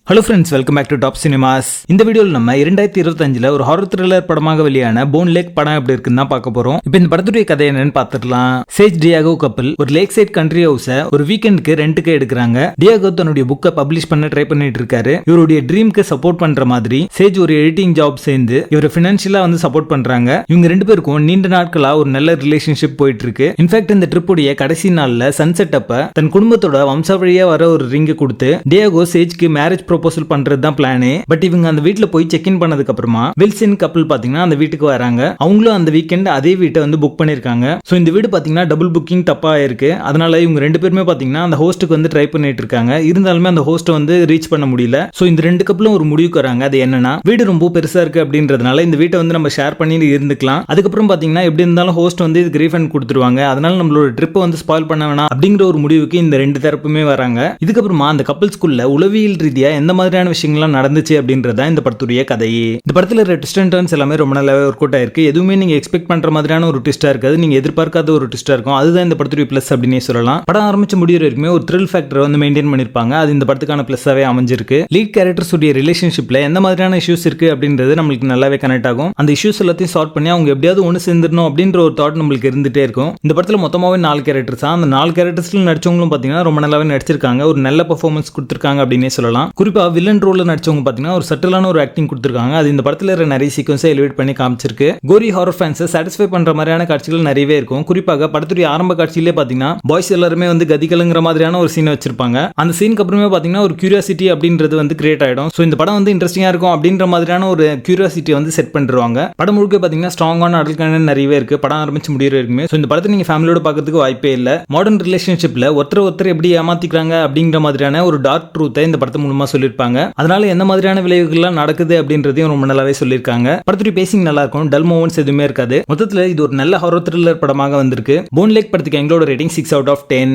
Hello friends, welcome back to Top Cinemas. இந்த வீடியோவில் நம்ம 2025 ஒரு ஹாரர் த்ரில்லர் படமாக வெளியான போன் லேக் படம் எப்படி இருக்குன்னு தான் பார்க்க போறோம். இப்போ இந்த படத்துடைய கதை என்னன்னு பார்த்துடலாம். சேஜ் டியாகோ கப்பல் ஒரு லேக் சைட் கண்ட்ரி ஹவுஸை ஒரு வீக்கெண்டுக்கு ரெண்டுக்கு எடுக்கிறாங்க. டியாகோ தன்னுடைய புக்கை பப்ளிஷ் பண்ண ட்ரை பண்ணிட்டு இருக்காரு. இவருடைய ட்ரீம்க்கு சப்போர்ட் பண்ற மாதிரி சேஜ் ஒரு எடிட்டிங் ஜாப் சேர்ந்து இவரை பினான்சியலா சப்போர்ட் பண்றாங்க. இவங்க ரெண்டு பேருக்கும் நீண்ட நாட்களா ஒரு நல்ல ரிலேஷன்ஷிப் போயிட்டு இருக்கு. இன்ஃபேக்ட் இந்த ட்ரிப்புடைய கடைசி நாள்ல சன்செட் அப்ப தன் குடும்பத்தோட வம்சாவழியா வர ஒரு ரிங்கை கொடுத்து டியாகோ சேஜ்க்கு மேரேஜ் ப்ரொபோசல் பண்றது தான் பிளானே. பட் இவங்க அந்த வீட்ல போய் செக் இன் பண்ணதுக்கு அப்புறமா வில்சன் கப்பல் பாத்தீங்கன்னா அந்த வீட்டுக்கு வராங்க. அவங்களும் அந்த வீக்கெண்ட் அதே வீட்டை புக் பண்ணிருக்காங்க. சோ இந்த வீடு பாத்தீங்கன்னா டபுள் புக்கிங் தப்பா இருக்கு. அதனால இவங்க ரெண்டு பேருமே பாத்தீங்கன்னா அந்த ஹோஸ்ட்டுக்கு ட்ரை பண்ணிட்டு இருக்காங்க. இருந்தாலுமே அந்த ஹோஸ்ட்டை ரீச் பண்ண முடியல. சோ இந்த ரெண்டு கப்பலும் ஒரு முடிவுக்கு வராங்க. அது என்னன்னா, வீடு ரொம்ப பெருசா இருக்கு அப்படின்றதுனால இந்த வீட்டை நம்ம ஷேர் பண்ணி இருந்துக்கலாம். அதுக்கப்புறம் பாத்தீங்கன்னா எப்படி இருந்தாலும் ஹோஸ்ட் இதுக்கு ரீஃபண்ட் கொடுத்துருவாங்க. அதனால நம்மளோட ட்ரிப் ஸ்பாயில் பண்ண வேணாம் அப்படிங்கிற ஒரு முடிவுக்கு இந்த ரெண்டு தரப்புமே வராங்க. இதுக்கப்புறமா அந்த கப்பல்ஸ்குள்ள உளவியல் ரீதியா எந்த மாதிரியான விஷயங்கள்லாம் நடந்துச்சு அப்படின்றத இந்த படத்துடைய கதையே. இந்த படத்துல ட்விஸ்ட் அண்ட் டர்ன்ஸ் எல்லாமே ரொம்ப நல்லாவே ஒர்க் அவுட் ஆயிருக்கு. எதுவுமே நீங்க எக்ஸ்பெக்ட் பண்ற மாதிரியான ஒரு ட்விஸ்டா இருக்காது. நீங்க எதிர்பார்க்காத ஒரு ட்விஸ்டா இருக்கும். அதுதான் இந்த படத்துடைய பிளஸ் அப்படின்னே சொல்லலாம். படம் ஆரம்பிச்சு முடிகிற வரைக்குமே ஒரு த்ரில் ஃபேக்டர் மெயின்டைன் பண்ணிருப்பாங்க. அது இந்த படத்துக்கான பிளஸாவே அமைஞ்சிருக்கு. லீட் கேரக்டர்ஸ் உடைய ரிலேஷன்ஷிப்ல எந்த மாதிரியான இஷ்யூஸ் இருக்கு அப்படின்றது நம்மளுக்கு நல்லாவே கனெக்ட் ஆகும். அந்த இஷ்யூஸ் எல்லாத்தையும் சால்வ் பண்ணி அவங்க எப்படியாவது ஒன்று சேர்ந்துடணும் அப்படின்ற ஒரு தாட் நம்மளுக்கு இருந்துட்டே இருக்கும். இந்த படத்துல மொத்தமாவே 4 கேரக்டர்ஸ். அந்த 4 கேரக்டர்ஸ்ல நடிச்சவங்களும் பாத்தீங்கன்னா ரொம்ப நல்லாவே நடிச்சிருக்காங்க. ஒரு நல்ல பெர்ஃபார்மன்ஸ் கொடுத்திருக்காங்க அப்படின்னே சொல்லலாம். குறிப்பா வில்லன் ரோல்ல நடிச்சவங்க பாத்தீங்கன்னா ஒரு சட்டிலான ஒரு ஆக்டிங் கொடுத்திருக்காங்க. அது இந்த படத்துல நிறைய சீக்வன்ஸை எலிவேட் பண்ணி காமிச்சிருக்கு. கோரி ஹாரர் ஃபேன்ஸை சாட்டிஸ்ஃபை பண்ற மாதிரியான காட்சிகள் நிறையவே இருக்கும். குறிப்பாக படத்துடைய ஆரம்ப காட்சியிலே பாத்தீங்கன்னா பாய்ஸ் எல்லாருமே கதிகலங்கிற மாதிரியான ஒரு சீன் வச்சிருப்பாங்க. அந்த சீனுக்கு அப்புறமே பாத்தீங்கன்னா ஒரு கியூரியாசிட்டி அப்படின்றது கிரியேட் ஆயிடும். சோ இந்த படம் இன்ட்ரெஸ்டிங்கா இருக்கும் அப்படின்ற மாதிரியான ஒரு கியூரியாசிட்டி செட் பண்ணிடுவாங்க. படம் முழுக்க பாத்தீங்கன்னா ஸ்ட்ராங்கான அடல்ட் கண்டென்ட் நிறையவே இருக்கு. படம் ஆரம்பிச்சு முடிகிற வரைக்குமே. சோ இந்த படத்தை நீங்க ஃபேமிலியோட பார்க்கிறதுக்கு வாய்ப்பே இல்ல. மாடர்ன் ரிலேஷன்ஷிப்ல ஒருத்தர் எப்படி ஏமாத்திக்கிறாங்க அப்படிங்கிற மாதிரியான ஒரு டார்க் ட்ரூத்தை இந்த படத்து மூலமா சொல்லியிருப்பாங்க. அதனால எந்த மாதிரியான விளைவுகள்லாம் நடக்குது அப்படின்றதையும் ரொம்ப நல்லாவே சொல்லியிருக்காங்க. படத்துடைய பேசிங் நல்லா இருக்கும். டல் மூமெண்ட்ஸ் எதுவுமே இருக்காது. மொத்தத்துல இது ஒரு நல்ல ஹாரர் த்ரில்லர் படமாக வந்திருக்கு. போன் லேக் படத்துக்கு எங்களோட ரேட்டிங் 6 out of 10.